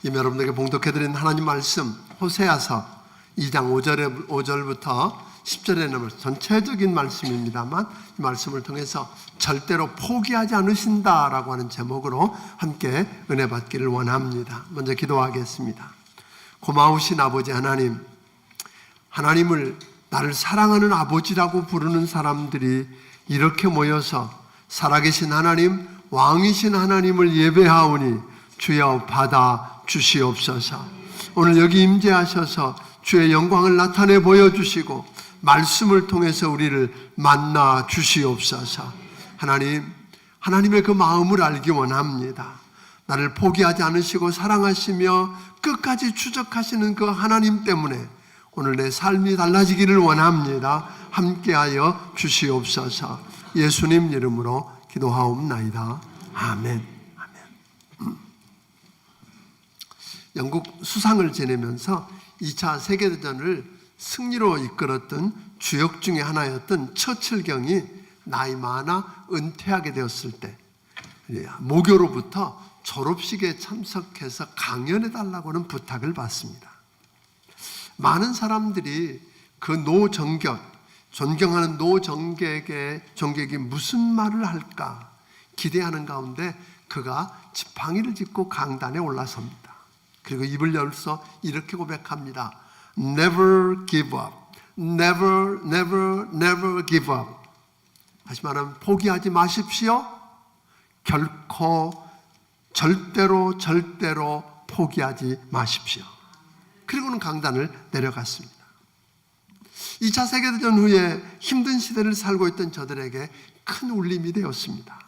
여러분들에게 봉독해드린 하나님 말씀 호세아서 2장 5절부터 10절에 남은 전체적인 말씀입니다만 이 말씀을 통해서 절대로 포기하지 않으신다라고 하는 제목으로 함께 은혜 받기를 원합니다. 먼저 기도하겠습니다. 고마우신 아버지 하나님, 하나님을 나를 사랑하는 아버지라고 부르는 사람들이 이렇게 모여서 살아계신 하나님, 왕이신 하나님을 예배하오니 주여 받아 주시옵소서. 오늘 여기 임재하셔서 주의 영광을 나타내 보여주시고 말씀을 통해서 우리를 만나 주시옵소서. 하나님, 하나님의 그 마음을 알기 원합니다. 나를 포기하지 않으시고 사랑하시며 끝까지 추적하시는 그 하나님 때문에 오늘 내 삶이 달라지기를 원합니다. 함께하여 주시옵소서. 예수님 이름으로 기도하옵나이다. 아멘. 아멘. 영국 수상을 지내면서 2차 세계대전을 승리로 이끌었던 주역 중에 하나였던 처칠경이 나이 많아 은퇴하게 되었을 때 모교로부터 졸업식에 참석해서 강연해달라고는 부탁을 받습니다. 많은 사람들이 그 노정격, 존경하는 노정객이 무슨 말을 할까 기대하는 가운데 그가 지팡이를 짚고 강단에 올라섭니다. 그리고 입을 열어서 이렇게 고백합니다. Never give up. Never, never, never give up. 다시 말하면 포기하지 마십시오. 결코 절대로 포기하지 마십시오. 그리고는 강단을 내려갔습니다. 2차 세계대전 후에 힘든 시대를 살고 있던 저들에게 큰 울림이 되었습니다.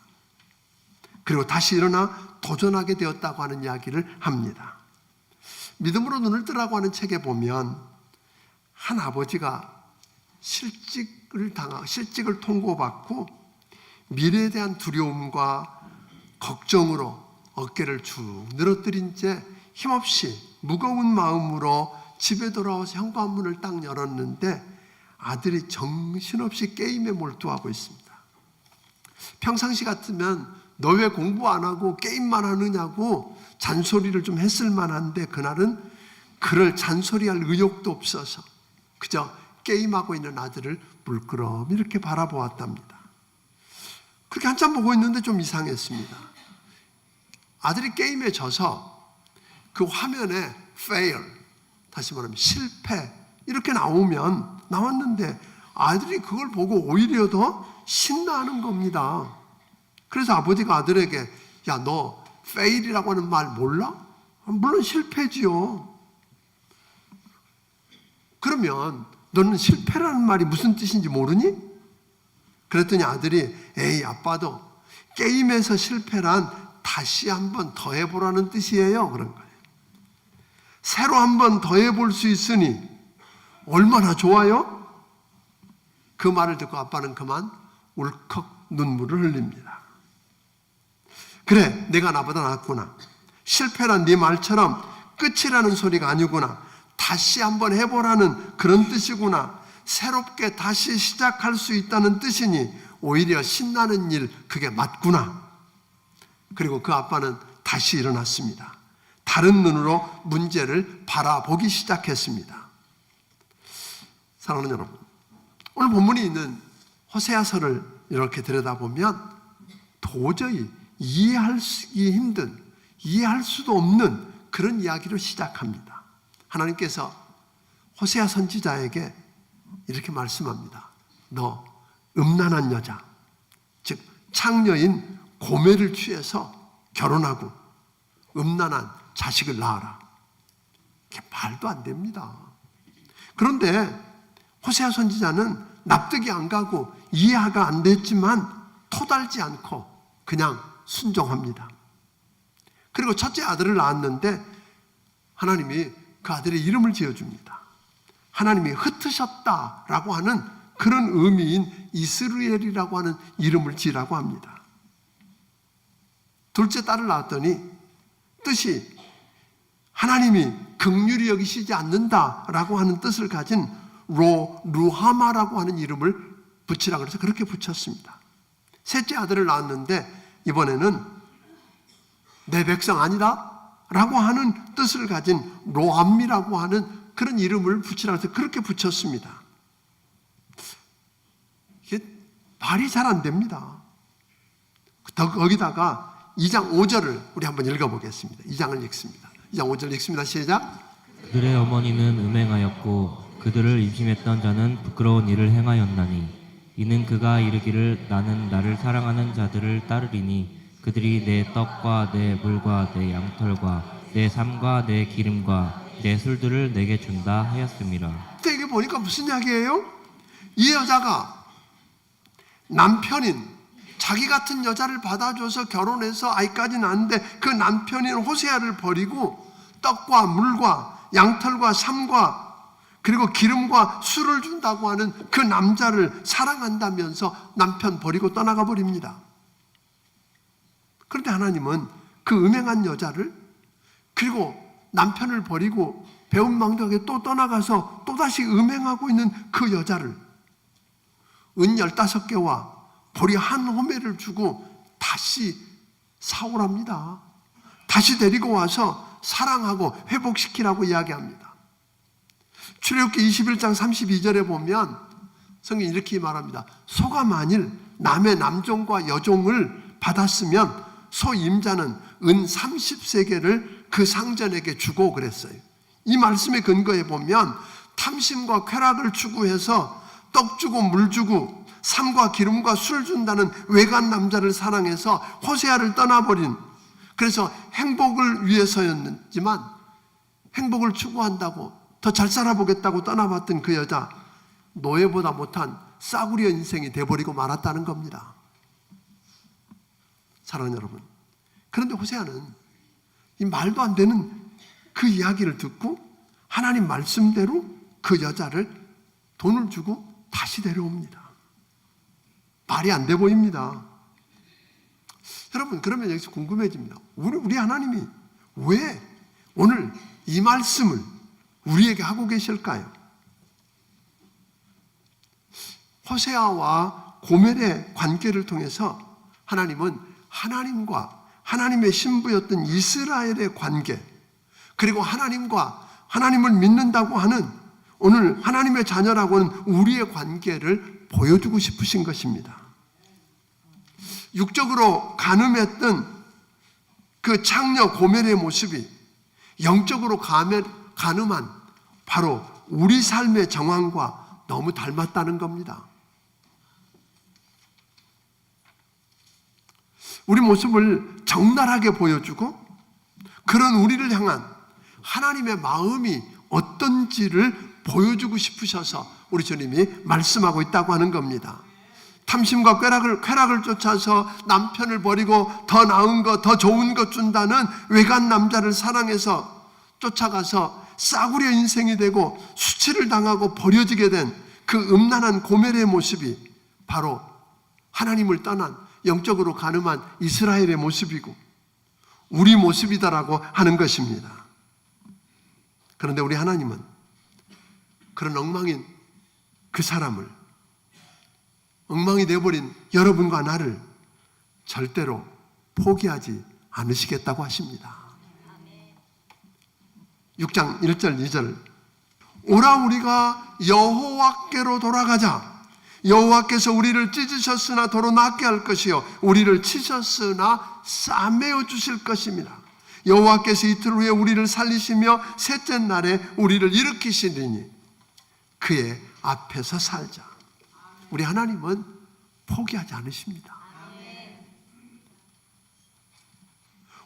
그리고 다시 일어나 도전하게 되었다고 하는 이야기를 합니다. 믿음으로 눈을 뜨라고 하는 책에 보면 한 아버지가 실직을 통고받고 미래에 대한 두려움과 걱정으로 어깨를 쭉 늘어뜨린 채 힘없이 무거운 마음으로 집에 돌아와서 현관문을 딱 열었는데 아들이 정신없이 게임에 몰두하고 있습니다. 평상시 같으면 너 왜 공부 안 하고 게임만 하느냐고 잔소리를 좀 했을 만한데 그날은 그를 잔소리할 의욕도 없어서 그저 게임하고 있는 아들을 물끄러미 이렇게 바라보았답니다. 그렇게 한참 보고 있는데 좀 이상했습니다. 아들이 게임에 져서 그 화면에 fail, 다시 말하면 실패 이렇게 나왔는데 아들이 그걸 보고 오히려 더 신나하는 겁니다. 그래서 아버지가 아들에게 야, 너 fail이라고 하는 말 몰라? 물론 실패지요. 그러면 너는 실패라는 말이 무슨 뜻인지 모르니? 그랬더니 아들이 에이 아빠도 게임에서 실패란 다시 한번 더 해보라는 뜻이에요. 그런 거예요. 새로 한번 더 해볼 수 있으니 얼마나 좋아요? 그 말을 듣고 아빠는 그만 울컥 눈물을 흘립니다. 그래, 내가 나보다 낫구나. 실패란 네 말처럼 끝이라는 소리가 아니구나. 다시 한번 해보라는 그런 뜻이구나. 새롭게 다시 시작할 수 있다는 뜻이니 오히려 신나는 일, 그게 맞구나. 그리고 그 아빠는 다시 일어났습니다. 다른 눈으로 문제를 바라보기 시작했습니다. 사랑하는 여러분, 오늘 본문이 있는 호세아서를 이렇게 들여다보면 도저히 이해하기 힘든, 이해할 수도 없는 그런 이야기로 시작합니다. 하나님께서 호세아 선지자에게 이렇게 말씀합니다. 너 음란한 여자, 즉 창녀인 고매를 취해서 결혼하고 음란한 자식을 낳아라. 이게 말도 안 됩니다. 그런데 호세아 선지자는 납득이 안 가고 이해가 안 됐지만 토달지 않고 그냥 순종합니다. 그리고 첫째 아들을 낳았는데 하나님이 그 아들의 이름을 지어줍니다. 하나님이 흩으셨다라고 하는 그런 의미인 이스라엘이라고 하는 이름을 지으라고 합니다. 둘째 딸을 낳았더니 뜻이 하나님이 긍휼히 여기시지 않는다라고 하는 뜻을 가진 루하마라고 하는 이름을 붙이라고 해서 그렇게 붙였습니다. 셋째 아들을 낳았는데 이번에는 내 백성 아니다 라고 하는 뜻을 가진 로암미라고 하는 그런 이름을 붙이라고 해서 그렇게 붙였습니다. 이게 말이 잘 안 됩니다. 거기다가 2장 5절을 우리 한번 읽어보겠습니다. 2장을 읽습니다. 2장 5절 읽습니다. 시작. 그들의 어머니는 음행하였고 그들을 임신했던 자는 부끄러운 일을 행하였나니 이는 그가 이르기를 나는 나를 사랑하는 자들을 따르리니 그들이 내 떡과 내 물과 내 양털과 내 삶과 내 기름과 내 술들을 내게 준다 하였습니다. 이게 보니까 무슨 이야기예요? 이 여자가 남편인 자기 같은 여자를 받아줘서 결혼해서 아이까지 낳는데 그 남편인 호세아를 버리고 떡과 물과 양털과 삶과 그리고 기름과 술을 준다고 하는 그 남자를 사랑한다면서 남편 버리고 떠나가 버립니다. 그런데 하나님은 그 음행한 여자를 그리고 남편을 버리고 배은망덕하게 또 떠나가서 또다시 음행하고 있는 그 여자를 은 15개와 보리 한 호멜을 주고 다시 사오랍니다. 다시 데리고 와서 사랑하고 회복시키라고 이야기합니다. 출애굽기 21장 32절에 보면 성경이 이렇게 말합니다. 소가 만일 남의 남종과 여종을 받았으면 소 임자는 은 30세겔을 그 상전에게 주고 그랬어요. 이 말씀에 근거해 보면 탐심과 쾌락을 추구해서 떡 주고 물 주고 삶과 기름과 술 준다는 외간 남자를 사랑해서 호세아를 떠나버린, 그래서 행복을 위해서였지만 행복을 추구한다고 더 잘 살아보겠다고 떠나봤던 그 여자, 노예보다 못한 싸구려 인생이 돼버리고 말았다는 겁니다. 사랑하는 여러분, 그런데 호세아는 이 말도 안 되는 그 이야기를 듣고 하나님 말씀대로 그 여자를 돈을 주고 다시 데려옵니다. 말이 안 돼 보입니다. 여러분, 그러면 여기서 궁금해집니다. 우리 하나님이 왜 오늘 이 말씀을 우리에게 하고 계실까요? 호세아와 고멜의 관계를 통해서 하나님은 하나님과 하나님의 신부였던 이스라엘의 관계, 그리고 하나님과 하나님을 믿는다고 하는 오늘 하나님의 자녀라고 하는 우리의 관계를 보여주고 싶으신 것입니다. 육적으로 간음했던 그 창녀 고멜의 모습이 영적으로 간음한 바로 우리 삶의 정황과 너무 닮았다는 겁니다. 우리 모습을 적나라하게 보여주고 그런 우리를 향한 하나님의 마음이 어떤지를 보여주고 싶으셔서 우리 주님이 말씀하고 있다고 하는 겁니다. 탐심과 쾌락을 쫓아서 남편을 버리고 더 나은 것, 더 좋은 것 준다는 외간 남자를 사랑해서 쫓아가서 싸구려 인생이 되고 수치를 당하고 버려지게 된 그 음란한 고멜의 모습이 바로 하나님을 떠난 영적으로 간음한 이스라엘의 모습이고 우리 모습이다라고 하는 것입니다. 그런데 우리 하나님은 그런 엉망인 그 사람을, 엉망이 되어버린 여러분과 나를 절대로 포기하지 않으시겠다고 하십니다. 6장 1절 2절, 오라 우리가 여호와께로 돌아가자. 여호와께서 우리를 찢으셨으나 도로 낫게 할 것이요 우리를 치셨으나 싸매어 주실 것입니다. 여호와께서 이틀 후에 우리를 살리시며 셋째 날에 우리를 일으키시리니 그의 앞에서 살자. 우리 하나님은 포기하지 않으십니다.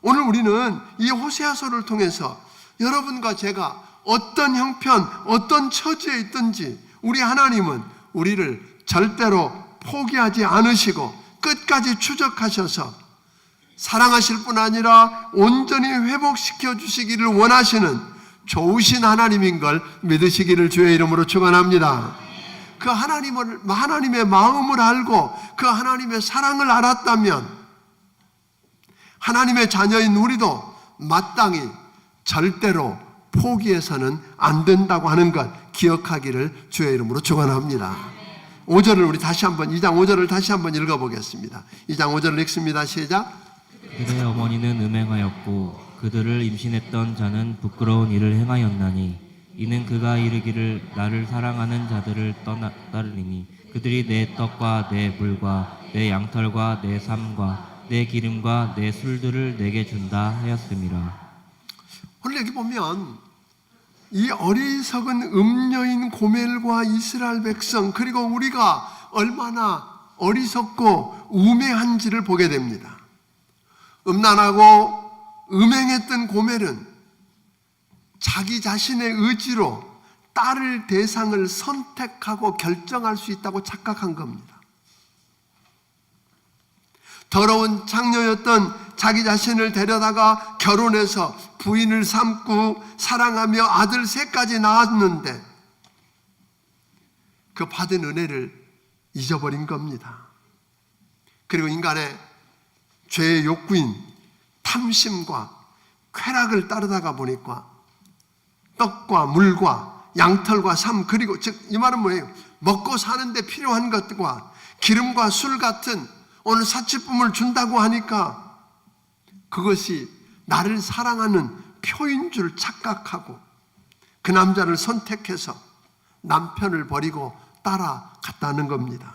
오늘 우리는 이 호세아서를 통해서 여러분과 제가 어떤 형편, 어떤 처지에 있든지 우리 하나님은 우리를 절대로 포기하지 않으시고 끝까지 추적하셔서 사랑하실 뿐 아니라 온전히 회복시켜 주시기를 원하시는 좋으신 하나님인 걸 믿으시기를 주의 이름으로 축원합니다. 그 하나님의 마음을 알고 그 하나님의 사랑을 알았다면 하나님의 자녀인 우리도 마땅히 절대로 포기해서는 안 된다고 하는 것 기억하기를 주의 이름으로 축원합니다. 5절을 우리 다시 한번 2장 5절을 다시 한번 읽어보겠습니다. 2장 5절을 읽습니다. 시작. 그들의 어머니는 음행하였고 그들을 임신했던 자는 부끄러운 일을 행하였나니 이는 그가 이르기를 나를 사랑하는 자들을 따르리니 그들이 내 떡과 내 물과 내 양털과 내 삶과 내 기름과 내 술들을 내게 준다 하였음이라. 오늘 여기 보면 이 어리석은 음녀인 고멜과 이스라엘 백성, 그리고 우리가 얼마나 어리석고 우매한지를 보게 됩니다. 음란하고 음행했던 고멜은 자기 자신의 의지로 따를 대상을 선택하고 결정할 수 있다고 착각한 겁니다. 더러운 장녀였던 자기 자신을 데려다가 결혼해서 부인을 삼고 사랑하며 아들 셋까지 낳았는데 그 받은 은혜를 잊어버린 겁니다. 그리고 인간의 죄의 욕구인 탐심과 쾌락을 따르다가 보니까 떡과 물과 양털과 삶, 그리고 즉 이 말은 뭐예요? 먹고 사는데 필요한 것과 기름과 술 같은 오늘 사치품을 준다고 하니까 그것이 나를 사랑하는 표인 줄 착각하고 그 남자를 선택해서 남편을 버리고 따라갔다는 겁니다.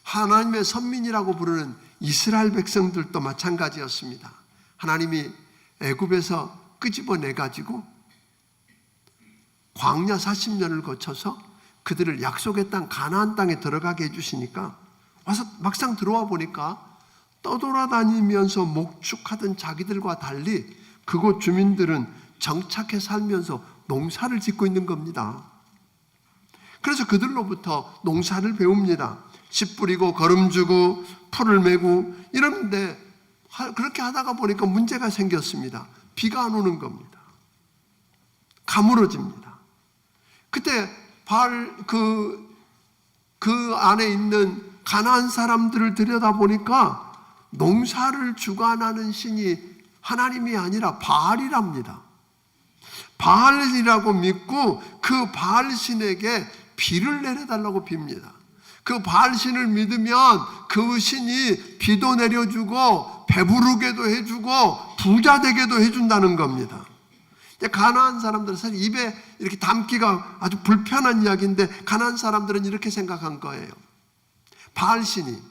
하나님의 선민이라고 부르는 이스라엘 백성들도 마찬가지였습니다. 하나님이 애굽에서 끄집어내 가지고 광야 40년을 거쳐서 그들을 약속의 땅 가나안 땅에 들어가게 해주시니까 와서 막상 들어와 보니까 떠돌아다니면서 목축하던 자기들과 달리 그곳 주민들은 정착해 살면서 농사를 짓고 있는 겁니다. 그래서 그들로부터 농사를 배웁니다. 씨 뿌리고 거름 주고 풀을 메고 이러는데 그렇게 하다가 보니까 문제가 생겼습니다. 비가 안 오는 겁니다. 가물어집니다. 그때 그 안에 있는 가나안 사람들을 들여다보니까 농사를 주관하는 신이 하나님이 아니라 바알이랍니다. 바알이라고 믿고 그 바알신에게 비를 내려달라고 빕니다. 그 바알신을 믿으면 그 신이 비도 내려주고 배부르게도 해주고 부자 되게도 해준다는 겁니다. 가나안 사람들은 사실 입에 이렇게 담기가 아주 불편한 이야기인데 가나안 사람들은 이렇게 생각한 거예요. 바알신이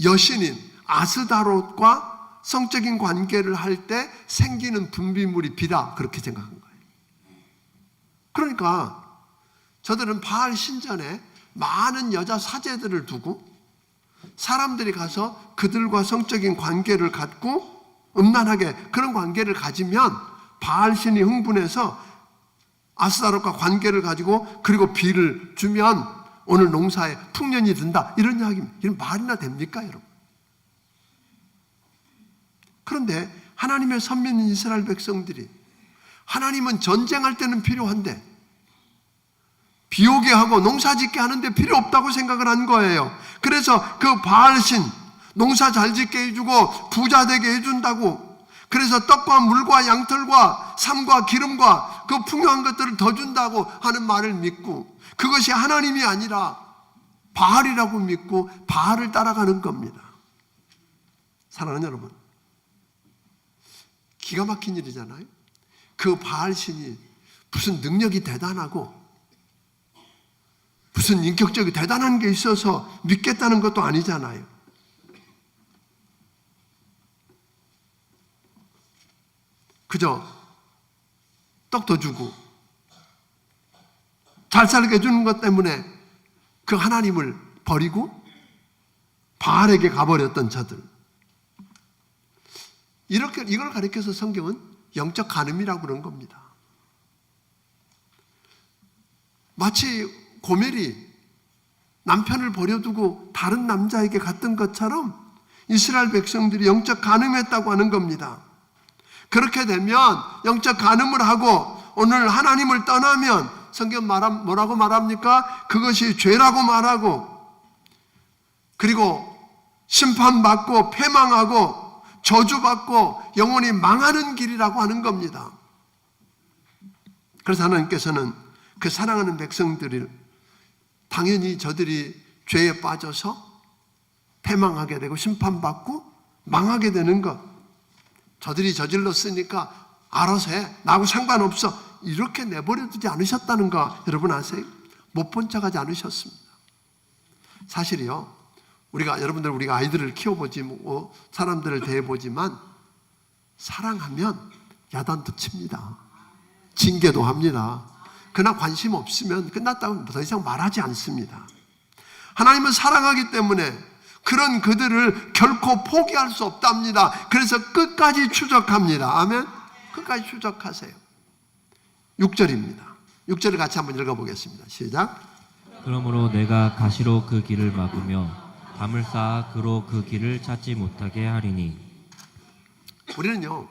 여신인 아스다롯과 성적인 관계를 할 때 생기는 분비물이 비다, 그렇게 생각한 거예요. 그러니까 저들은 바알 신전에 많은 여자 사제들을 두고 사람들이 가서 그들과 성적인 관계를 갖고 음란하게 그런 관계를 가지면 바알신이 흥분해서 아스다롯과 관계를 가지고 그리고 비를 주면 오늘 농사에 풍년이 든다, 이런 이야기입니다. 이런 말이나 됩니까, 여러분? 그런데 하나님의 선민인 이스라엘 백성들이 하나님은 전쟁할 때는 필요한데 비 오게 하고 농사 짓게 하는데 필요 없다고 생각을 한 거예요. 그래서 그 바알신 농사 잘 짓게 해주고 부자 되게 해준다고, 그래서 떡과 물과 양털과 삶과 기름과 그 풍요한 것들을 더 준다고 하는 말을 믿고 그것이 하나님이 아니라 바알이라고 믿고 바알을 따라가는 겁니다. 사랑하는 여러분, 기가 막힌 일이잖아요. 그 바알신이 무슨 능력이 대단하고 무슨 인격적이 대단한 게 있어서 믿겠다는 것도 아니잖아요. 그저 떡 더 주고 잘 살게 해주는 것 때문에 그 하나님을 버리고 바알에게 가버렸던 저들, 이걸 가리켜서 성경은 영적 간음이라고 그런 겁니다. 마치 고멜이 남편을 버려두고 다른 남자에게 갔던 것처럼 이스라엘 백성들이 영적 간음했다고 하는 겁니다. 그렇게 되면 영적 간음을 하고 오늘 하나님을 떠나면 성경 뭐라고 말합니까? 그것이 죄라고 말하고, 그리고 심판받고 패망하고 저주받고 영원히 망하는 길이라고 하는 겁니다. 그래서 하나님께서는 그 사랑하는 백성들을 당연히 저들이 죄에 빠져서 패망하게 되고 심판받고 망하게 되는 것, 저들이 저질렀으니까 알아서 해. 나하고 상관없어. 이렇게 내버려 두지 않으셨다는 거 여러분 아세요? 못 본 척하지 않으셨습니다. 사실이요. 여러분들 우리가 아이들을 키워보지 뭐 사람들을 대해보지만 사랑하면 야단도 칩니다. 징계도 합니다. 그러나 관심 없으면 끝났다고 더 이상 말하지 않습니다. 하나님은 사랑하기 때문에 그런 그들을 결코 포기할 수 없답니다. 그래서 끝까지 추적합니다. 아멘? 끝까지 추적하세요. 6절입니다. 6절을 같이 한번 읽어보겠습니다. 시작. 그러므로 내가 가시로 그 길을 막으며 담을 쌓아 그로 그 길을 찾지 못하게 하리니. 우리는요,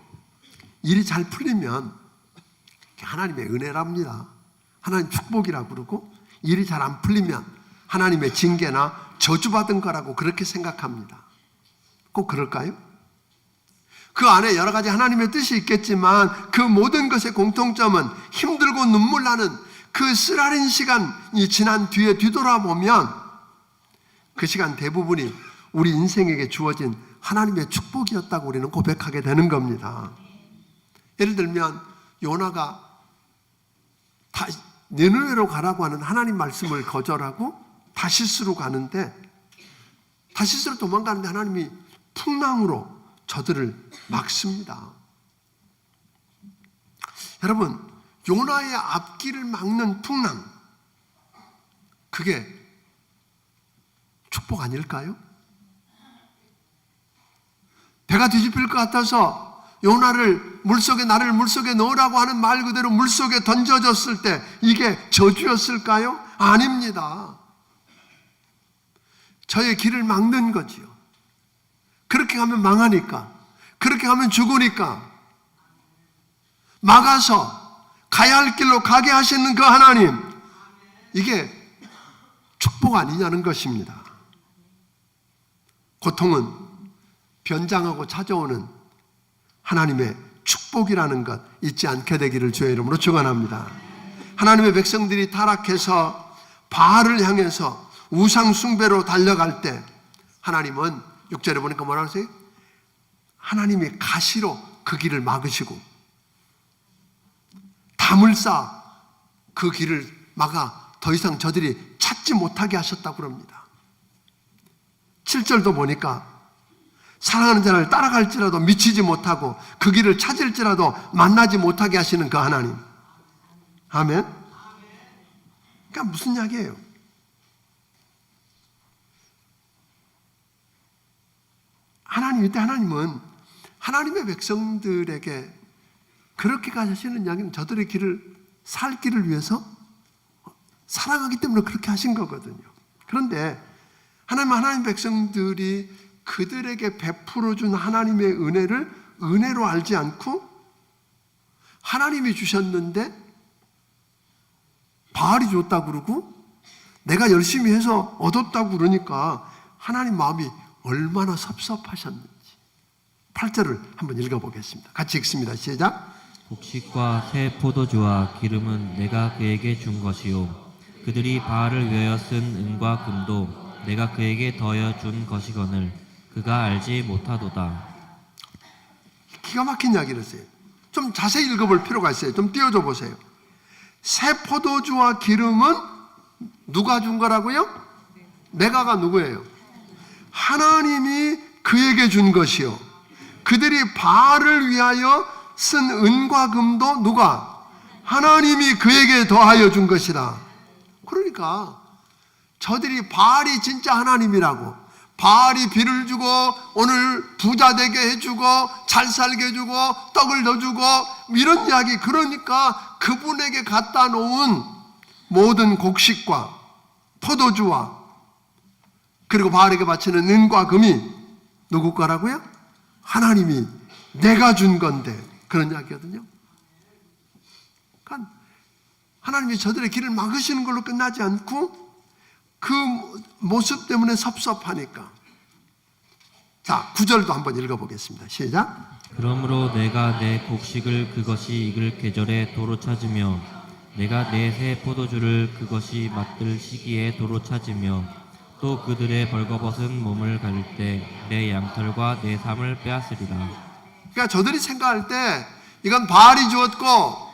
일이 잘 풀리면 하나님의 은혜랍니다. 하나님 축복이라고 그러고, 일이 잘 안 풀리면 하나님의 징계나 저주받은 거라고 그렇게 생각합니다. 꼭 그럴까요? 그 안에 여러 가지 하나님의 뜻이 있겠지만 그 모든 것의 공통점은 힘들고 눈물 나는 그 쓰라린 시간이 지난 뒤에 뒤돌아보면 그 시간 대부분이 우리 인생에게 주어진 하나님의 축복이었다고 우리는 고백하게 되는 겁니다. 예를 들면 요나가 니느웨로 가라고 하는 하나님 말씀을 거절하고 다시스로 가는데, 다시스로 도망가는데 하나님이 풍랑으로 저들을 막습니다. 여러분, 요나의 앞길을 막는 풍랑, 그게 축복 아닐까요? 배가 뒤집힐 것 같아서 요나를 나를 물속에 넣으라고 하는 말 그대로 물속에 던져졌을 때 이게 저주였을까요? 아닙니다. 저의 길을 막는 거지요. 그렇게 가면 망하니까, 그렇게 가면 죽으니까 막아서 가야 할 길로 가게 하시는 그 하나님, 이게 축복 아니냐는 것입니다. 고통은 변장하고 찾아오는 하나님의 축복이라는 것 잊지 않게 되기를 주의 이름으로 축원합니다. 하나님의 백성들이 타락해서 바알을 향해서 우상 숭배로 달려갈 때 하나님은 6절에 보니까 뭐라 하세요? 하나님이 가시로 그 길을 막으시고 담을 쌓아 그 길을 막아 더 이상 저들이 찾지 못하게 하셨다고 합니다. 7절도 보니까 사랑하는 자를 따라갈지라도 미치지 못하고 그 길을 찾을지라도 만나지 못하게 하시는 그 하나님. 아멘. 그러니까 무슨 이야기예요? 이때 하나님은 하나님의 백성들에게 그렇게까지 하시는 이야기는 저들의 길을 살 길을 위해서 사랑하기 때문에 그렇게 하신 거거든요. 그런데 하나님 백성들이 그들에게 베풀어준 하나님의 은혜를 은혜로 알지 않고 하나님이 주셨는데 바알이 줬다고 그러고 내가 열심히 해서 얻었다고 그러니까 하나님 마음이 얼마나 섭섭하셨는지 8절을 한번 읽어보겠습니다. 같이 읽습니다. 시작. 곡식과 새 포도주와 기름은 내가 그에게 준 것이요 그들이 바알을 위하여 쓴 은과 금도 내가 그에게 더하여 준 것이거늘 그가 알지 못하도다. 기가 막힌 이야기를 했어요. 좀 자세히 읽어볼 필요가 있어요. 좀 띄워줘 보세요. 새 포도주와 기름은 누가 준 거라고요? 내가가 누구예요? 하나님이 그에게 준 것이요 그들이 바알을 위하여 쓴 은과 금도 누가? 하나님이 그에게 더하여 준 것이다. 그러니까 저들이 바알이 진짜 하나님이라고, 바알이 비를 주고 오늘 부자 되게 해주고 잘 살게 해주고 떡을 더 주고 이런 이야기, 그러니까 그분에게 갖다 놓은 모든 곡식과 포도주와 그리고 바알에게 바치는 은과 금이 누구 거라고요? 하나님이 내가 준 건데, 그런 이야기거든요. 그러니까 하나님이 저들의 길을 막으시는 걸로 끝나지 않고 그 모습 때문에 섭섭하니까. 자, 9절도 한번 읽어보겠습니다. 시작. 그러므로 내가 내 곡식을 그것이 익을 계절에 도로 찾으며 내가 내 새 포도주를 그것이 맛들 시기에 도로 찾으며 또 그들의 벌거벗은 몸을 가릴 때 내 양털과 내 삶을 빼앗으리라. 그러니까 저들이 생각할 때 이건 바알이 주었고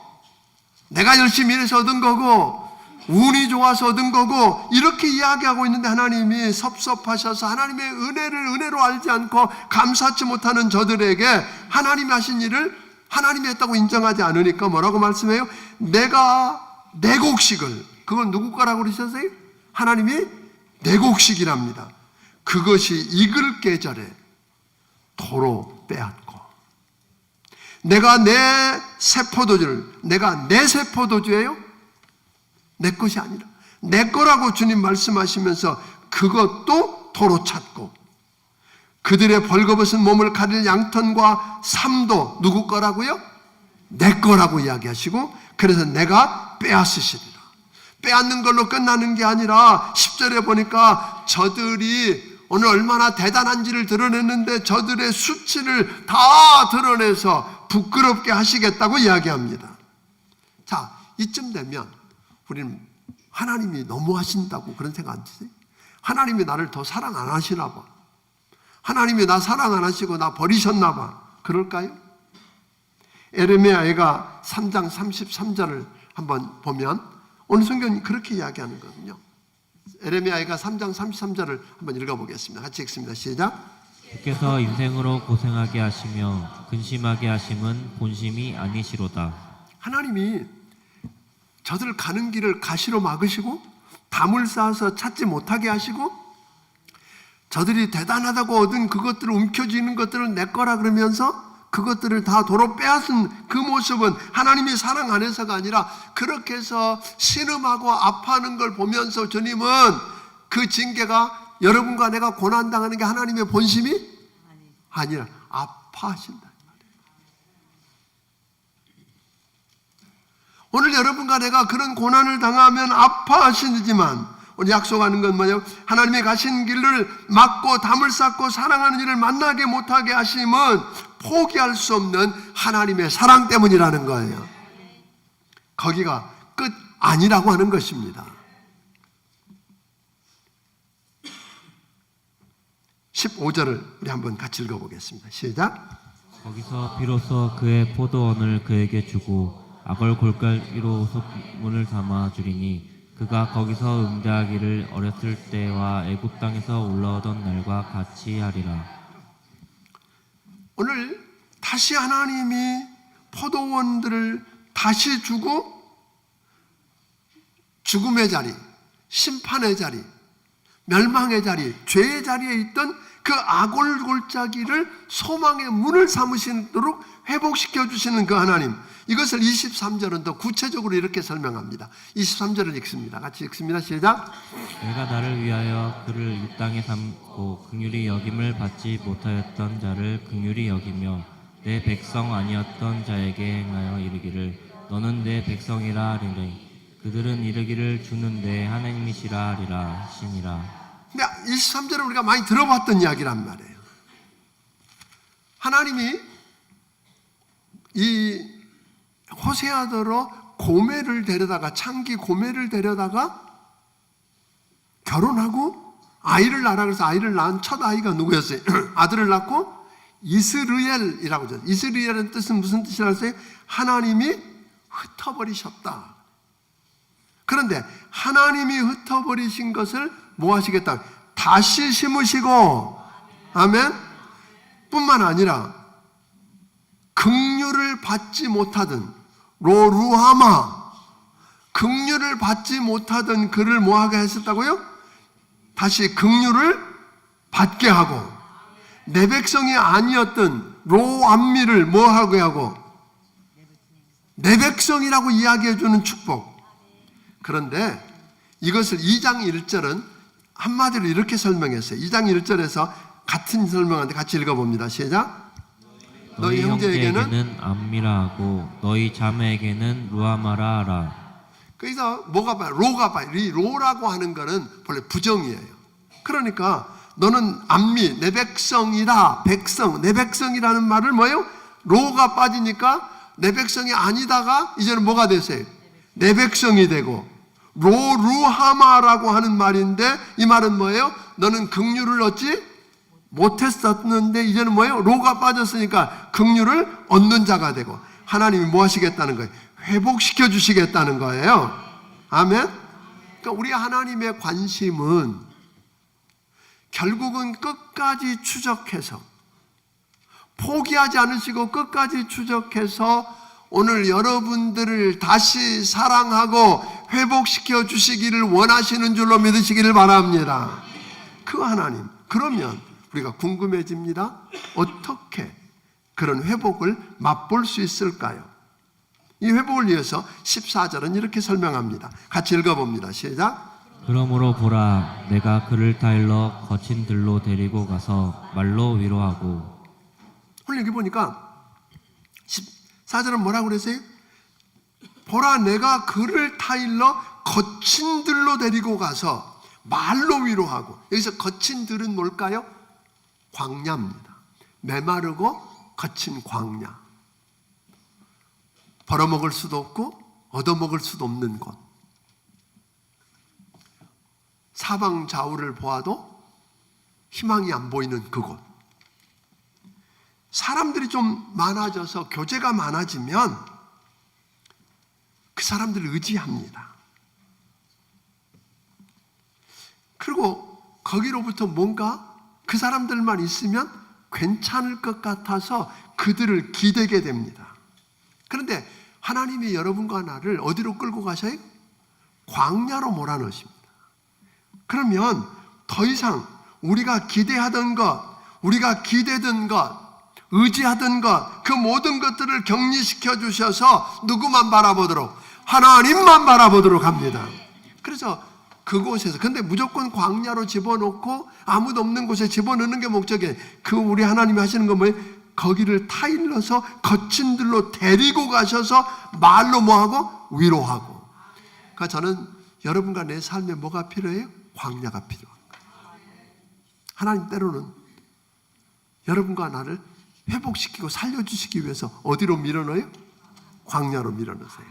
내가 열심히 일해서 얻은 거고 운이 좋아서 얻은 거고 이렇게 이야기하고 있는데 하나님이 섭섭하셔서 하나님의 은혜를 은혜로 알지 않고 감사치 못하는 저들에게 하나님이 하신 일을 하나님이 했다고 인정하지 않으니까 뭐라고 말씀해요? 내가 내 곡식을, 그건 누구 거라고 그러셨어요? 하나님이 내 곡식이랍니다. 그것이 익을 계절에 도로 빼앗고 내가 내 새 포도주를, 내가 내 새 포도주예요? 내 것이 아니라 내 거라고 주님 말씀하시면서 그것도 도로 찾고 그들의 벌거벗은 몸을 가릴 양털과 삶도 누구 거라고요? 내 거라고 이야기하시고 그래서 내가 빼앗으시리라. 빼앗는 걸로 끝나는 게 아니라 10절에 보니까 저들이 오늘 얼마나 대단한지를 드러냈는데 저들의 수치를 다 드러내서 부끄럽게 하시겠다고 이야기합니다. 자, 이쯤 되면 우리는 하나님이 너무 하신다고 그런 생각 안 드세요? 하나님이 나를 더 사랑 안 하시나 봐. 하나님이 나 사랑 안 하시고 나 버리셨나 봐. 그럴까요? 에레미야가 3장 33절을 한번 보면 오늘 성경이 그렇게 이야기하는 거거든요. 에레미야가 3장 33절을 한번 읽어보겠습니다. 같이 읽습니다. 시작. 주께서 인생으로 고생하게 하시며 근심하게 하심은 본심이 아니시로다. 하나님이 저들 가는 길을 가시로 막으시고 담을 쌓아서 찾지 못하게 하시고 저들이 대단하다고 얻은 그것들을 움켜쥐는 것들을 내 거라 그러면서 그것들을 다 도로 빼앗은 그 모습은 하나님이 사랑 안에서가 아니라 그렇게 해서 신음하고 아파하는 걸 보면서 주님은 그 징계가 여러분과 내가 고난당하는 게 하나님의 본심이 아니라 아파하신다. 오늘 여러분과 내가 그런 고난을 당하면 아파하시지만 오늘 약속하는 건 뭐예요? 하나님이 가신 길을 막고 담을 쌓고 사랑하는 일을 만나게 못하게 하심은 포기할 수 없는 하나님의 사랑 때문이라는 거예요. 거기가 끝 아니라고 하는 것입니다. 15절을 우리 한번 같이 읽어보겠습니다. 시작. 거기서 비로소 그의 포도원을 그에게 주고 악을 골짜기로 소문을 삼아 주리니 그가 거기서 응대하기를 어렸을 때와 애굽 땅에서 올라오던 날과 같이 하리라. 오늘 다시 하나님이 포도원들을 다시 주고 죽음의 자리, 심판의 자리, 멸망의 자리, 죄의 자리에 있던 그 악을 골짜기를 소망의 문을 삼으시도록 회복시켜 주시는 그 하나님, 이것을 23절은 더 구체적으로 이렇게 설명합니다. 23절을 읽습니다. 같이 읽습니다. 시작. 내가 나를 위하여 그를 이 땅에 삼고 긍휼히 여김을 받지 못하였던 자를 긍휼히 여기며 내 백성 아니었던 자에게 행하여 이르기를 너는 내 백성이라 하리니 그들은 이르기를 주는 내 하나님이시라 하리라 하시니라. 근데 23절은 우리가 많이 들어봤던 이야기란 말이에요. 하나님이 이 호세아더러 고멜을 데려다가 창기 고멜을 데려다가 결혼하고 아이를 낳으라 그래서 아이를 낳은 첫 아이가 누구였어요? 아들을 낳고 이스르엘이라고 하죠. 이스르엘의 뜻은 무슨 뜻이라고 했어요? 하나님이 흩어버리셨다. 그런데 하나님이 흩어버리신 것을 뭐 하시겠다? 다시 심으시고, 아멘? 뿐만 아니라 긍휼을 받지 못하던 로루하마, 긍휼을 받지 못하던 그를 뭐하게 하셨다고요? 다시 긍휼을 받게 하고, 내 백성이 아니었던 로암미를 뭐하게 하고, 내 백성이라고 이야기해주는 축복. 그런데 이것을 2장 1절은 한마디로 이렇게 설명했어요. 2장 1절에서 같은 설명하는데 같이 읽어봅니다. 시작. 너희 형제에게는 암미라 하고 너희 자매에게는 루아마라 하라. 그래서 뭐가 봐요? 로가 봐요. 이 로라고 하는 거는 원래 부정이에요. 그러니까 너는 암미, 내 백성이라, 백성, 내 백성이라는 말을 뭐예요? 로가 빠지니까 내 백성이 아니다가 이제는 뭐가 됐어요? 내 백성이 되고, 로루하마라고 하는 말인데 이 말은 뭐예요? 너는 긍휼을 얻지 못했었는데 이제는 뭐예요? 로가 빠졌으니까 긍휼을 얻는 자가 되고 하나님이 뭐 하시겠다는 거예요? 회복시켜 주시겠다는 거예요. 아멘? 그러니까 우리 하나님의 관심은 결국은 끝까지 추적해서 포기하지 않으시고 끝까지 추적해서 오늘 여러분들을 다시 사랑하고 회복시켜 주시기를 원하시는 줄로 믿으시기를 바랍니다. 그 하나님, 그러면 우리가 궁금해집니다. 어떻게 그런 회복을 맛볼 수 있을까요? 이 회복을 위해서 14절은 이렇게 설명합니다. 같이 읽어봅니다. 시작. 그러므로 보라, 내가 그를 타일러 거친 들로 데리고 가서 말로 위로하고. 오늘 여기 보니까 14절은 뭐라고 그랬어요? 보라, 내가 그를 타일러 거친 들로 데리고 가서 말로 위로하고. 여기서 거친 들은 뭘까요? 광야입니다. 메마르고 거친 광야. 벌어먹을 수도 없고 얻어먹을 수도 없는 곳. 사방 좌우를 보아도 희망이 안 보이는 그곳. 사람들이 좀 많아져서 교제가 많아지면 그 사람들을 의지합니다. 그리고 거기로부터 뭔가 그 사람들만 있으면 괜찮을 것 같아서 그들을 기대게 됩니다. 그런데 하나님이 여러분과 나를 어디로 끌고 가셔요? 광야로 몰아넣으십니다. 그러면 더 이상 우리가 기대하던 것, 우리가 기대던 것, 의지하던 것, 그 모든 것들을 격리시켜 주셔서 누구만 바라보도록? 하나님만 바라보도록 합니다. 그래서 그곳에서, 근데 무조건 광야로 집어넣고 아무도 없는 곳에 집어넣는 게 목적이에요. 그 우리 하나님이 하시는 건 뭐예요? 거기를 타일러서 거친 들로 데리고 가셔서 말로 뭐하고? 위로하고. 그러니까 저는 여러분과 내 삶에 뭐가 필요해요? 광야가 필요합니다. 하나님 때로는 여러분과 나를 회복시키고 살려주시기 위해서 어디로 밀어넣어요? 광야로 밀어넣으세요.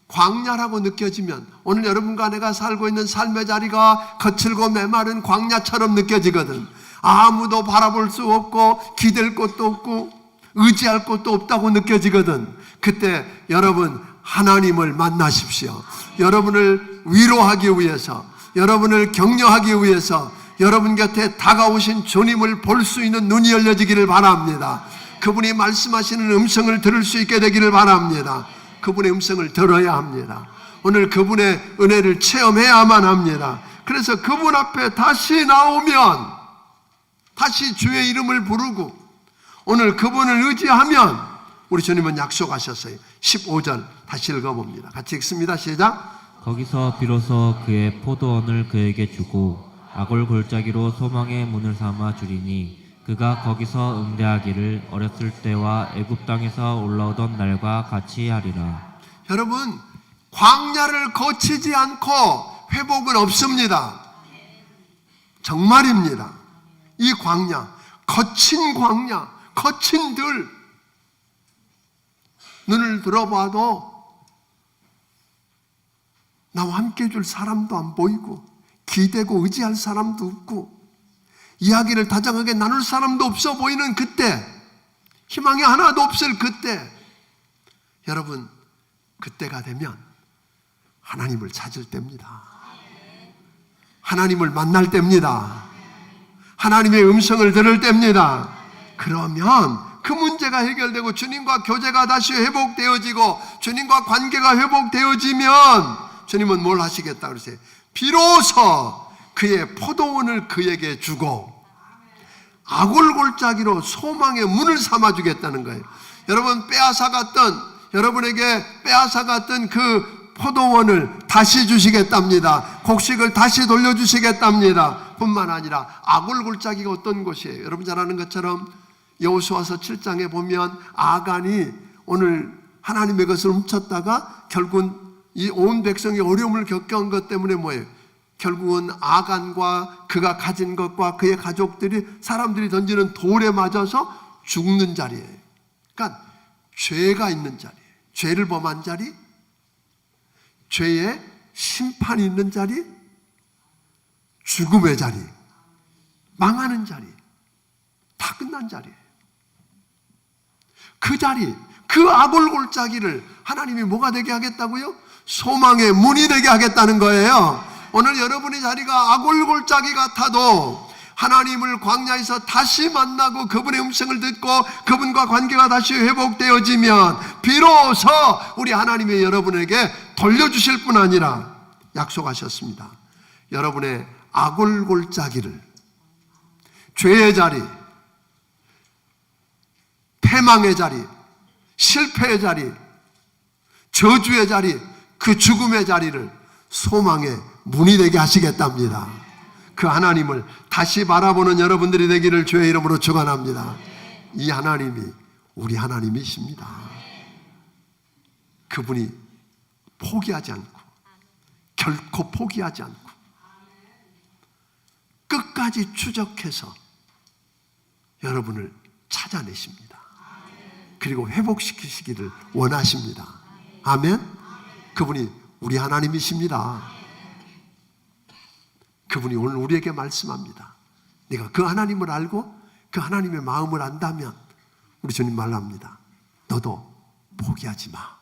광야라고 느껴지면 오늘 여러분과 내가 살고 있는 삶의 자리가 거칠고 메마른 광야처럼 느껴지거든. 아무도 바라볼 수 없고 기댈 곳도 없고 의지할 곳도 없다고 느껴지거든. 그때 여러분 하나님을 만나십시오. 여러분을 위로하기 위해서, 여러분을 격려하기 위해서 여러분 곁에 다가오신 주님을 볼 수 있는 눈이 열려지기를 바랍니다. 그분이 말씀하시는 음성을 들을 수 있게 되기를 바랍니다. 그분의 음성을 들어야 합니다. 오늘 그분의 은혜를 체험해야만 합니다. 그래서 그분 앞에 다시 나오면, 다시 주의 이름을 부르고 오늘 그분을 의지하면 우리 주님은 약속하셨어요. 15절 다시 읽어봅니다. 같이 읽습니다. 시작. 거기서 비로소 그의 포도원을 그에게 주고 아골 골짜기로 소망의 문을 삼아 주리니 그가 거기서 응대하기를 어렸을 때와 애굽 땅에서 올라오던 날과 같이 하리라. 여러분, 광야를 거치지 않고 회복은 없습니다. 정말입니다. 이 광야, 거친 광야, 거친 들, 눈을 들어봐도 나와 함께 해줄 사람도 안 보이고 기대고 의지할 사람도 없고 이야기를 다정하게 나눌 사람도 없어 보이는 그때, 희망이 하나도 없을 그때, 여러분 그때가 되면 하나님을 찾을 때입니다. 하나님을 만날 때입니다. 하나님의 음성을 들을 때입니다. 그러면 그 문제가 해결되고 주님과 교제가 다시 회복되어지고 주님과 관계가 회복되어지면 주님은 뭘 하시겠다 그러세요? 비로소 그의 포도원을 그에게 주고 아골골짜기로 소망의 문을 삼아주겠다는 거예요. 여러분 여러분에게 빼앗아갔던 그 포도원을 다시 주시겠답니다. 곡식을 다시 돌려주시겠답니다. 뿐만 아니라 아골골짜기가 어떤 곳이에요? 여러분 잘 아는 것처럼 여호수아서 7장에 보면 아간이 오늘 하나님의 것을 훔쳤다가 결국은 이 온 백성이 어려움을 겪은 것 때문에 뭐예요? 결국은 아간과 그가 가진 것과 그의 가족들이 사람들이 던지는 돌에 맞아서 죽는 자리예요. 그러니까 죄가 있는 자리예요. 죄를 범한 자리, 죄의 심판이 있는 자리, 죽음의 자리, 망하는 자리. 다 끝난 자리예요. 그 자리, 그 아골골짜기를 하나님이 뭐가 되게 하겠다고요? 소망의 문이 되게 하겠다는 거예요. 오늘 여러분의 자리가 아골골짜기 같아도 하나님을 광야에서 다시 만나고 그분의 음성을 듣고 그분과 관계가 다시 회복되어지면 비로소 우리 하나님이 여러분에게 돌려주실 뿐 아니라 약속하셨습니다. 여러분의 아골골짜기를, 죄의 자리, 패망의 자리, 실패의 자리, 저주의 자리, 그 죽음의 자리를 소망의 문이 되게 하시겠답니다. 그 하나님을 다시 바라보는 여러분들이 되기를 주의 이름으로 축원합니다. 이 하나님이 우리 하나님이십니다. 그분이 포기하지 않고, 결코 포기하지 않고, 끝까지 추적해서 여러분을 찾아내십니다. 그리고 회복시키시기를 원하십니다. 아멘. 그분이 우리 하나님이십니다. 그분이 오늘 우리에게 말씀합니다. 네가 그 하나님을 알고 그 하나님의 마음을 안다면 우리 주님 말합니다. 너도 포기하지 마.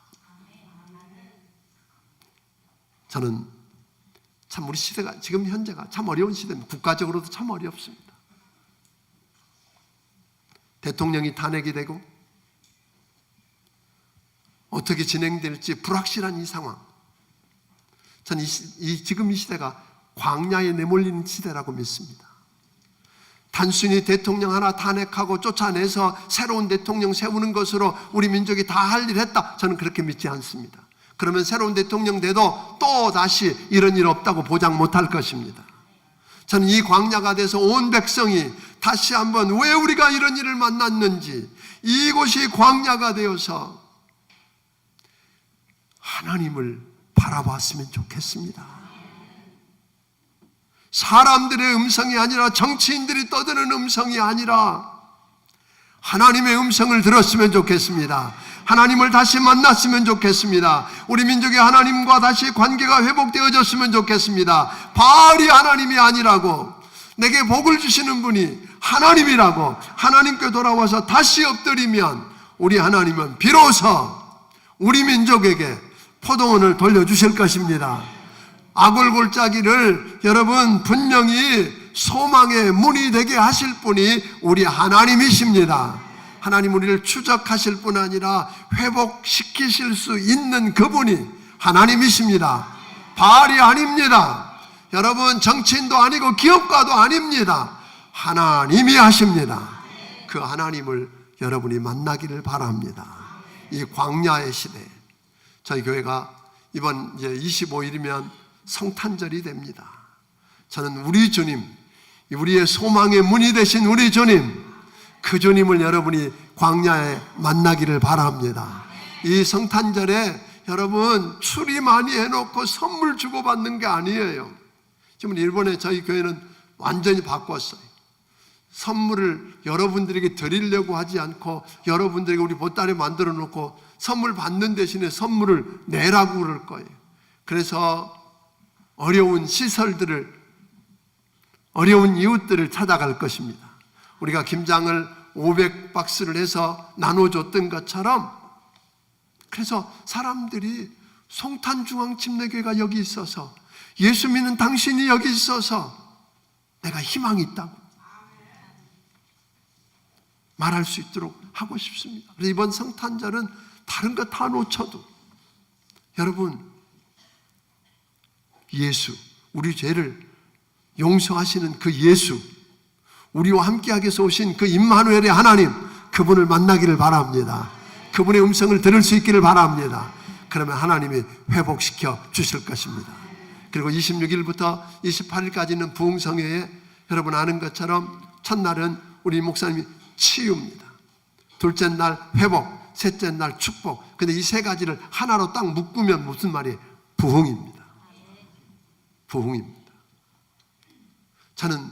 저는 참 우리 시대가, 지금 현재가 참 어려운 시대입니다. 국가적으로도 참 어렵습니다. 대통령이 탄핵이 되고 어떻게 진행될지 불확실한 이 상황. 저는 지금 이 시대가 광야에 내몰리는 시대라고 믿습니다. 단순히 대통령 하나 탄핵하고 쫓아내서 새로운 대통령 세우는 것으로 우리 민족이 다 할 일 했다. 저는 그렇게 믿지 않습니다. 그러면 새로운 대통령 돼도 또 다시 이런 일 없다고 보장 못할 것입니다. 저는 이 광야가 돼서 온 백성이 다시 한번 왜 우리가 이런 일을 만났는지, 이곳이 광야가 되어서 하나님을 바라봤으면 좋겠습니다. 사람들의 음성이 아니라, 정치인들이 떠드는 음성이 아니라 하나님의 음성을 들었으면 좋겠습니다. 하나님을 다시 만났으면 좋겠습니다. 우리 민족의 하나님과 다시 관계가 회복되어졌으면 좋겠습니다. 바알이 하나님이 아니라고, 내게 복을 주시는 분이 하나님이라고 하나님께 돌아와서 다시 엎드리면 우리 하나님은 비로소 우리 민족에게 포도원을 돌려주실 것입니다. 아골골짜기를 여러분 분명히 소망의 문이 되게 하실 분이 우리 하나님이십니다. 하나님 우리를 추적하실 뿐 아니라 회복시키실 수 있는 그분이 하나님이십니다. 바알이 아닙니다. 여러분 정치인도 아니고 기업가도 아닙니다. 하나님이 하십니다. 그 하나님을 여러분이 만나기를 바랍니다. 이 광야의 시대에 저희 교회가 이번 이제 25일이면 성탄절이 됩니다. 저는 우리 주님, 우리의 소망의 문이 되신 우리 주님, 그 주님을 여러분이 광야에 만나기를 바랍니다. 이 성탄절에 여러분 추리 많이 해놓고 선물 주고받는 게 아니에요. 지금 일본에 저희 교회는 완전히 바꿨어요. 선물을 여러분들에게 드리려고 하지 않고 여러분들에게 우리 보따리 만들어 놓고 선물 받는 대신에 선물을 내라고 그럴 거예요. 그래서 어려운 시설들을, 어려운 이웃들을 찾아갈 것입니다. 우리가 김장을 500박스를 해서 나눠줬던 것처럼, 그래서 사람들이 송탄중앙침례교회가 여기 있어서, 예수 믿는 당신이 여기 있어서 내가 희망이 있다고 말할 수 있도록 하고 싶습니다. 그래서 이번 성탄절은 다른 거 다 놓쳐도 여러분 예수, 우리 죄를 용서하시는 그 예수, 우리와 함께하기 위해서 오신 그 임마누엘의 하나님, 그분을 만나기를 바랍니다. 그분의 음성을 들을 수 있기를 바랍니다. 그러면 하나님이 회복시켜 주실 것입니다. 그리고 26일부터 28일까지는 부흥성회에 여러분 아는 것처럼 첫날은 우리 목사님이 치유입니다. 둘째 날 회복, 셋째 날 축복. 근데 이 세 가지를 하나로 딱 묶으면 무슨 말이에요? 부흥입니다. 부흥입니다. 저는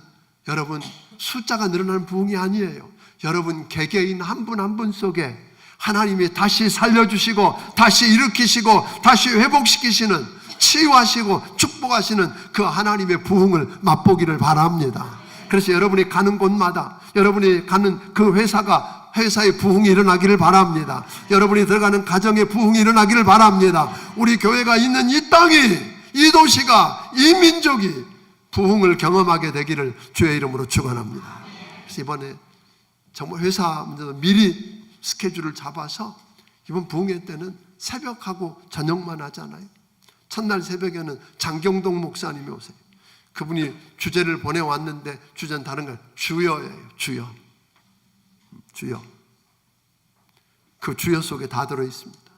여러분 숫자가 늘어나는 부흥이 아니에요. 여러분 개개인 한 분 한 분 속에 하나님이 다시 살려주시고 다시 일으키시고 다시 회복시키시는, 치유하시고 축복하시는 그 하나님의 부흥을 맛보기를 바랍니다. 그래서 여러분이 가는 곳마다, 여러분이 가는 그 회사의 부흥이 일어나기를 바랍니다. 여러분이 들어가는 가정의 부흥이 일어나기를 바랍니다. 우리 교회가 있는 이 땅이, 이 도시가, 이 민족이 부흥을 경험하게 되기를 주의 이름으로 축원합니다. 그래서 이번에 정말 회사 문제도 미리 스케줄을 잡아서 이번 부흥회 때는 새벽하고 저녁만 하잖아요. 첫날 새벽에는 장경동 목사님이 오세요. 그분이 주제를 보내왔는데 주제는 다른 거예요. 주여예요. 주여. 주여. 그 주여 속에 다 들어있습니다.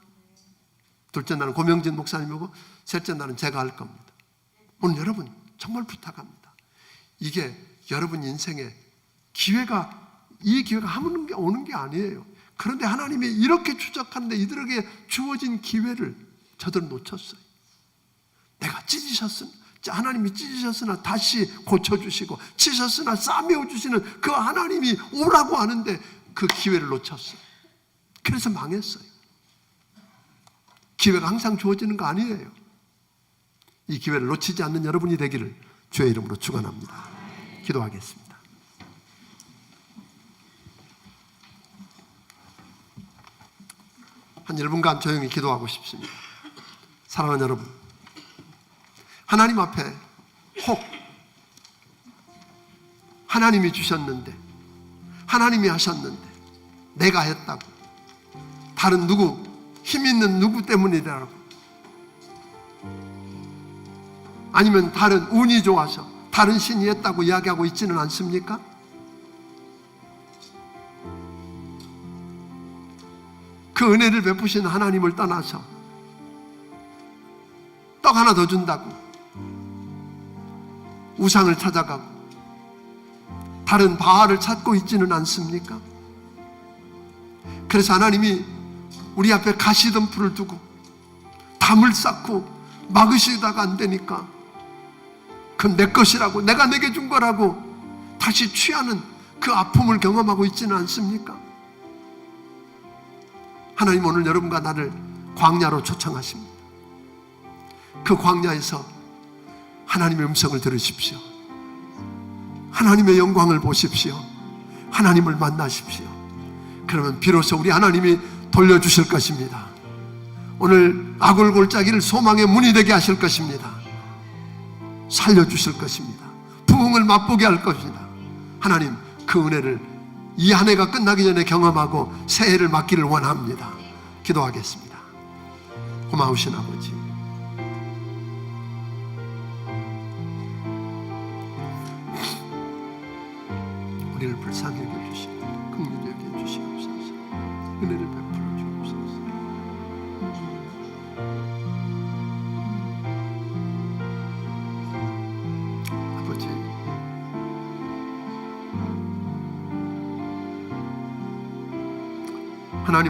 둘째 날은 고명진 목사님이고 셋째 날은 제가 할 겁니다. 오늘 여러분 정말 부탁합니다. 이게 여러분 인생에 이 기회가 오는 게 아니에요. 그런데 하나님이 이렇게 추적하는데 이들에게 주어진 기회를 저들은 놓쳤어요. 하나님이 찢으셨으나 다시 고쳐주시고 치셨으나 싸매어주시는 그 하나님이 오라고 하는데 그 기회를 놓쳤어요. 그래서 망했어요. 기회가 항상 주어지는 거 아니에요. 이 기회를 놓치지 않는 여러분이 되기를 주의 이름으로 축원합니다. 기도하겠습니다. 한 1분간 조용히 기도하고 싶습니다. 사랑하는 여러분, 하나님 앞에 혹 하나님이 주셨는데, 하나님이 하셨는데 내가 했다고, 다른 누구, 힘 있는 누구 때문이라고, 아니면 다른 운이 좋아서 다른 신이 했다고 이야기하고 있지는 않습니까? 그 은혜를 베푸신 하나님을 떠나서 떡 하나 더 준다고 우상을 찾아가고 다른 바알을 찾고 있지는 않습니까? 그래서 하나님이 우리 앞에 가시덤불을 두고 담을 쌓고 막으시다가 안 되니까 그건 내 것이라고, 내가 내게 준 거라고 다시 취하는 그 아픔을 경험하고 있지는 않습니까? 하나님 오늘 여러분과 나를 광야로 초청하십니다. 그 광야에서 하나님의 음성을 들으십시오. 하나님의 영광을 보십시오. 하나님을 만나십시오. 그러면 비로소 우리 하나님이 돌려주실 것입니다. 오늘 아골골짜기를 소망의 문이 되게 하실 것입니다. 살려주실 것입니다. 부흥을 맛보게 할 것입니다. 하나님 그 은혜를 이 한 해가 끝나기 전에 경험하고 새해를 맞기를 원합니다. 기도하겠습니다. 고마우신 아버지, 우리를 불쌍히 여겨주시고 긍휼히 여겨주시옵소서. 은혜를 베풀어 주옵소서.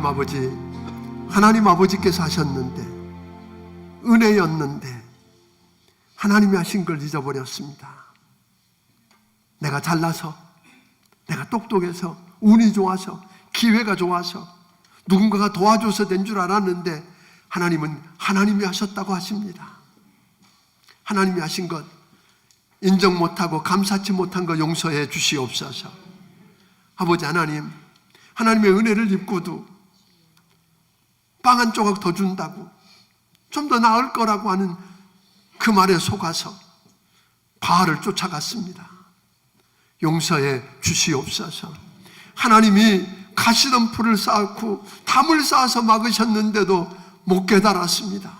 아버지, 하나님 아버지께서 하셨는데, 은혜였는데 하나님이 하신 걸 잊어버렸습니다. 내가 잘나서, 내가 똑똑해서, 운이 좋아서, 기회가 좋아서, 누군가가 도와줘서 된 줄 알았는데 하나님은 하나님이 하셨다고 하십니다. 하나님이 하신 것 인정 못하고 감사치 못한 것 용서해 주시옵소서. 아버지 하나님, 하나님의 은혜를 입고도 빵 한 조각 더 준다고, 좀 더 나을 거라고 하는 그 말에 속아서 바알을 쫓아갔습니다. 용서해 주시옵소서. 하나님이 가시덤불을 쌓고 담을 쌓아서 막으셨는데도 못 깨달았습니다.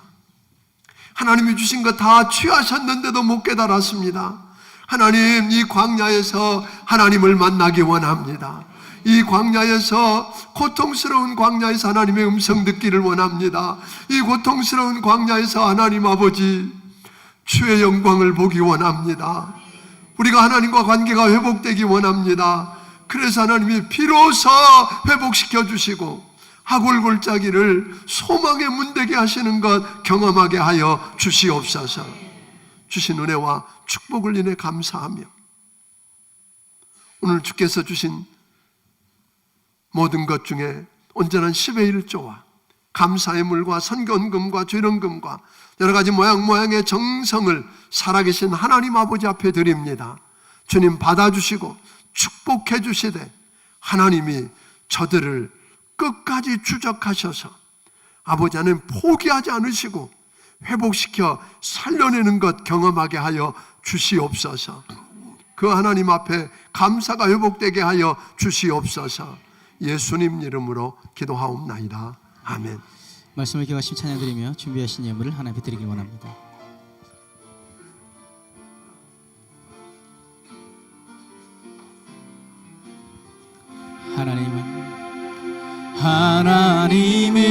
하나님이 주신 거 다 취하셨는데도 못 깨달았습니다. 하나님, 이 광야에서 하나님을 만나기 원합니다. 이 광야에서, 고통스러운 광야에서 하나님의 음성 듣기를 원합니다. 이 고통스러운 광야에서 하나님 아버지 주의 영광을 보기 원합니다. 우리가 하나님과 관계가 회복되기 원합니다. 그래서 하나님이 비로소 회복시켜 주시고 하골골짜기를 소망의 문되게 하시는 것 경험하게 하여 주시옵소서. 주신 은혜와 축복을 인해 감사하며 오늘 주께서 주신 모든 것 중에 온전한 10의 1조와 감사의 물과 선견금과 죄런금과 여러 가지 모양의 정성을 살아계신 하나님 아버지 앞에 드립니다. 주님 받아주시고 축복해 주시되 하나님이 저들을 끝까지 추적하셔서 아버지 하나님 포기하지 않으시고 회복시켜 살려내는 것 경험하게 하여 주시옵소서. 그 하나님 앞에 감사가 회복되게 하여 주시옵소서. 예수님 이름으로 기도하옵나이다. 아멘. 말씀을 기억하시며 찬양드리며 준비하신 예물을 하나님께 드리기 원합니다. 하나님은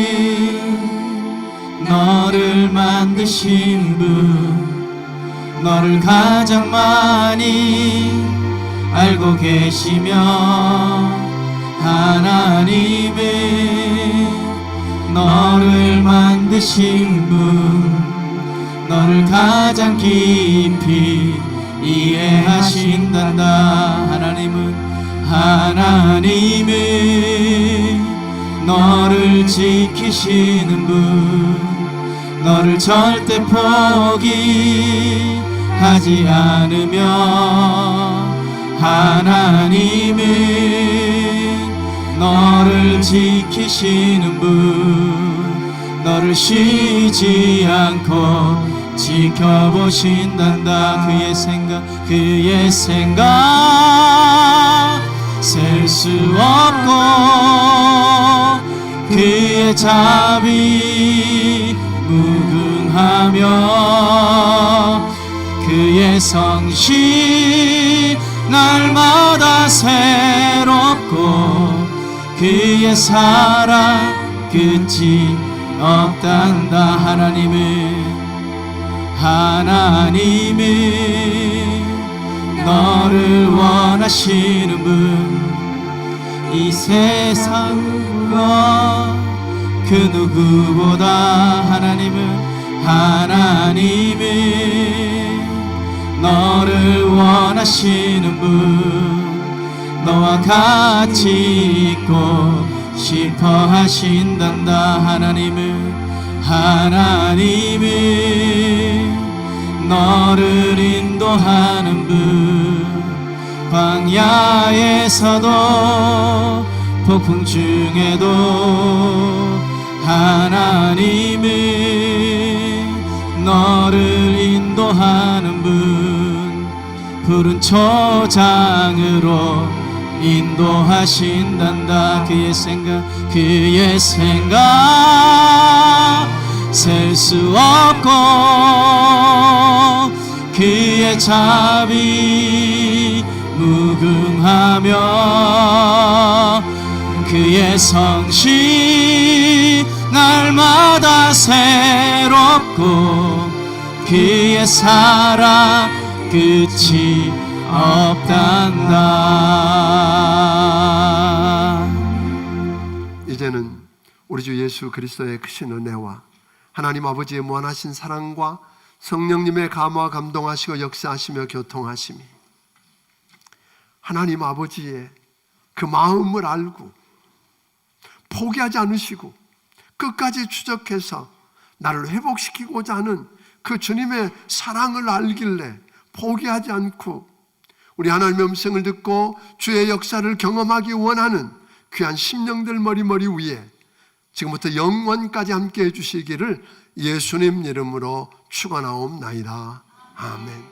너를 만드신 분, 너를 가장 많이 알고 계시며, 하나님은 너를 만드신 분, 너를 가장 깊이 이해하신단다. 하나님은 너를 지키시는 분, 너를 절대 포기하지 않으며, 하나님은 너를 지키시는 분, 너를 쉬지 않고 지켜보신단다. 그의 생각 셀 수 없고, 그의 자비 무궁하며, 그의 성실 날마다 새롭고, 그의 사랑 끝이 없단다. 하나님은 너를 원하시는 분, 이 세상과 그 누구보다 하나님은 너를 원하시는 분, 너와 같이 있고 싶어 하신단다. 하나님은 너를 인도하는 분, 광야에서도 폭풍 중에도 하나님은 너를 인도하는 분, 푸른 초장으로 인도하신단다. 그의 생각 셀 수 없고, 그의 자비 무궁하며, 그의 성실 날마다 새롭고, 그의 사랑 끝이 없단다. 이제는 우리 주 예수 그리스도의 크신 은혜와 하나님 아버지의 무한하신 사랑과 성령님의 감화 감동하시고 역사하시며 교통하심이 하나님 아버지의 그 마음을 알고 포기하지 않으시고 끝까지 추적해서 나를 회복시키고자 하는 그 주님의 사랑을 알길래 포기하지 않고 우리 하나님의 음성을 듣고 주의 역사를 경험하기 원하는 귀한 심령들 머리 위에 지금부터 영원까지 함께 해주시기를 예수님 이름으로 축원하옵나이다. 아멘.